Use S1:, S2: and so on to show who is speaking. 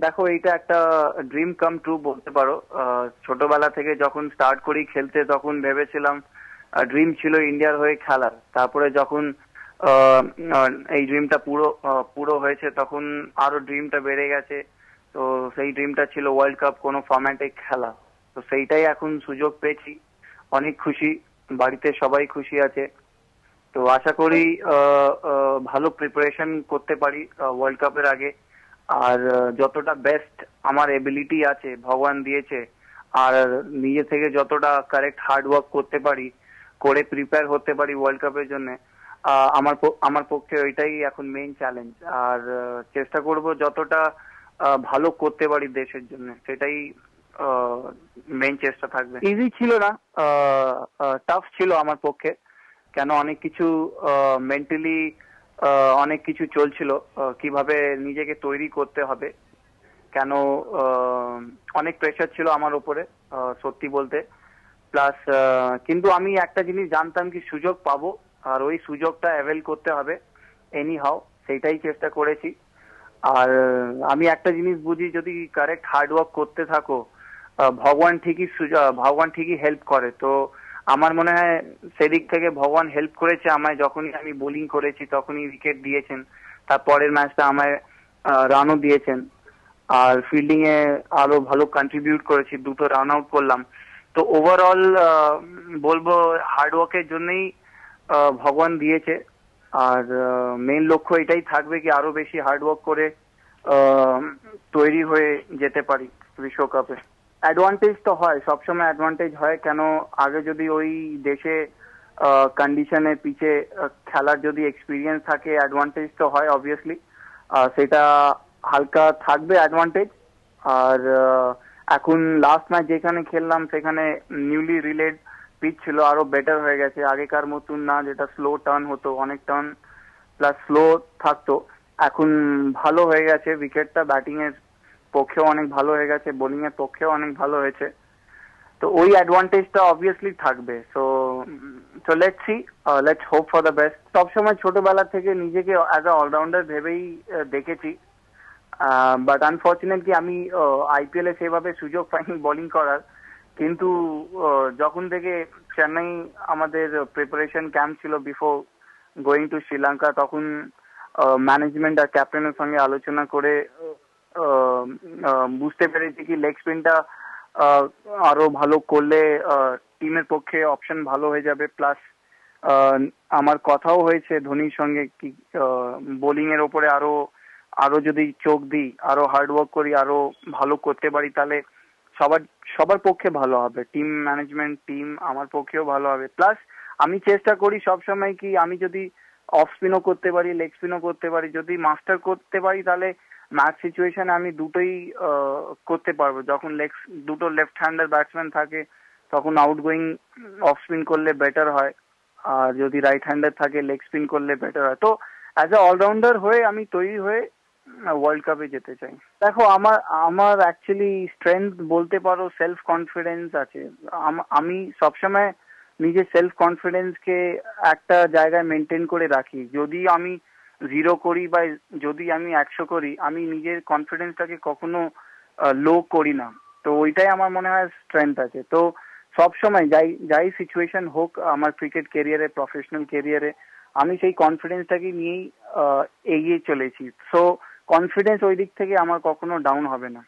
S1: দেখো, এইটা একটা ড্রিম কাম ট্রু বলতে পারো। ছোটবেলা থেকে যখন স্টার্ট করি খেলতে তখন ভেবেছিলাম, ড্রিম ছিল ইন্ডিয়ার হয়ে খেলার। তারপরে যখন আহ, আহ, এই ড্রিমটা পুরো পুরো হয়েছে তখন আরো ড্রিমটা বেড়ে গেছে। তো সেই ড্রিমটা ছিল ওয়ার্ল্ড কাপ কোনো ফরম্যাটে খেলা। তো সেইটাই এখন সুযোগ পেয়েছি, অনেক খুশি। বাড়িতে সবাই খুশি আছে। তো আশা করি ভালো প্রিপারেশন করতে পারি ওয়ার্ল্ড কাপের আগে। আর যতটা বেস্ট আমার এবিলিটি আছে ভগবান দিয়েছে, আর নিজে থেকে যতটা কারেক্ট হার্ড ওয়ার্ক করতে পারি, করে প্রিপেয়ার হতে পারি ওয়ার্ল্ড কাপের জন্য, আমার পক্ষে ওইটাই এখন মেইন চ্যালেঞ্জ। আর চেষ্টা করব যতটা ভালো করতে পারি দেশের জন্য, সেটাই মেইন চেষ্টা থাকবে। ইজি ছিল না, টাফ ছিল আমার পক্ষে। কেন, অনেক কিছু মেন্টালি অনেক কিছু চলছিল, কিভাবে নিজেকে তৈরি করতে হবে। কেন, আহ, অনেক প্রেশার ছিল আমার উপরে, সত্যি বলতে। প্লাস কিন্তু আমি একটা জিনিস জানতাম কি সুযোগ পাবো, আর ওই সুযোগটা অ্যাভেল করতে হবে এনি হাও, সেইটাই চেষ্টা করেছি। আর আমি একটা জিনিস বুঝি, যদি কারেক্ট হার্ড ওয়ার্ক করতে থাকো, ভগবান ঠিকই হেল্প করে। তো আমার মনে হয় সেদিক থেকে ভগবান হেল্প করেছে আমায়। যখনই আমি বোলিং করেছি তখনই উইকেট দিয়েছেন, তার পরের ম্যাচটা আমায় রানও দিয়েছেন। আর ফিল্ডিং এ আরো ভালো কন্ট্রিবিউট করেছি, দুটো রান আউট করলাম। তো ওভারঅল বলবো হার্ডওয়ার্কের জন্যই ভগবান দিয়েছে। আর মেইন লক্ষ্য এটাই থাকবে কি আরো বেশি হার্ডওয়ার্ক করে আহ, তৈরি হয়ে যেতে পারি বিশ্বকাপে। অ্যাডভান্টেজ তো হয়, সবসময় অ্যাডভান্টেজ হয়। কেন, আগে যদি ওই দেশে কন্ডিশনে পিচে খেলার যদি এক্সপিরিয়েন্স থাকে, অ্যাডভান্টেজ তো হয় অবভিয়াসলি। সেটা হালকা থাকবে অ্যাডভান্টেজ। আর এখন লাস্ট ম্যাচ যেখানে খেললাম সেখানে নিউলি রিলেড পিচ ছিল, আরো বেটার হয়ে গেছে। আগেকার মতন না, যেটা স্লো টার্ন হতো, অনেক টার্ন প্লাস স্লো থাকতো, এখন ভালো হয়ে গেছে। উইকেটটা ব্যাটিং এর পক্ষেও অনেক ভালো হয়ে গেছে, বোলিং এর পক্ষেও অনেক ভালো হয়েছে। তো ওই অ্যাডভান্টেজটা অবভিয়াসলি থাকবে। So so let's see, let's hope for the best. সবসময় ছোটবেলা থেকে নিজেকে অ্যাজ আ অলরাউন্ডার ভেবেই দেখেছি। বাট আনফর্চুনেটলি আমি আইপিএল এ সেভাবে সুযোগ পাইনি বোলিং করার। কিন্তু যখন থেকে চেন্নাই আমাদের প্রিপারেশন ক্যাম্প ছিল বিফোর গোয়িং টু শ্রীলঙ্কা, তখন ম্যানেজমেন্ট আর ক্যাপ্টেনের সঙ্গে আলোচনা করে আহ, বুঝতে পেরেছি কি লেগ স্পিনটা আরো ভালো করলে টিমের পক্ষে অপশন ভালো হয়ে যাবে। প্লাস আমার কথাও হয়েছে ধোনির সঙ্গে কি বোলিং এর ওপরে আরো আরো যদি চোখ দিই, আরো হার্ড ওয়ার্ক করি, আরো ভালো করতে পারি, তাহলে সবার সবার পক্ষে ভালো হবে। টিম ম্যানেজমেন্ট, টিম আমার পক্ষেও ভালো হবে। প্লাস আমি চেষ্টা করি সবসময় কি আমি যদি অফ স্পিনও করতে পারি, লেগ স্পিনও করতে পারি, যদি মাস্টার করতে পারি, তাহলে ম্যাচ সিচুয়েশনে আমি দুটোই করতে পারবো। যখন দুটো লেফট হ্যান্ডার ব্যাটসম্যান থাকে তখন আউটগোয়িং অফ স্পিন করলে বেটার হয়, আর যদি রাইট হ্যান্ডার থাকে লেগ স্পিন করলে বেটার হয়। তো অ্যাজ এ অলরাউন্ডার হয়ে আমি তৈরি হয়ে ওয়ার্ল্ড কাপে যেতে চাই। দেখো, আমার আমার অ্যাকচুয়ালি স্ট্রেংথ বলতে পারো সেলফ কনফিডেন্স আছে। আমি সবসময় নিজের সেলফ কনফিডেন্স কে একটা জায়গায় মেনটেন করে রাখি। যদি আমি 0 করি বা যদি আমি 100 করি, আমি নিজের কনফিডেন্সটাকে কখনো লো করি না। তো ওইটাই আমার মনে হয় স্ট্রেংথ আছে। তো সবসময় যাই যাই সিচুয়েশন হোক আমার ক্রিকেট ক্যারিয়ারে, প্রফেশনাল ক্যারিয়ারে, আমি সেই কনফিডেন্সটাকে নিয়েই এগিয়ে চলেছি। সো কনফিডেন্স ওই দিক থেকে আমার কখনো ডাউন হবে না।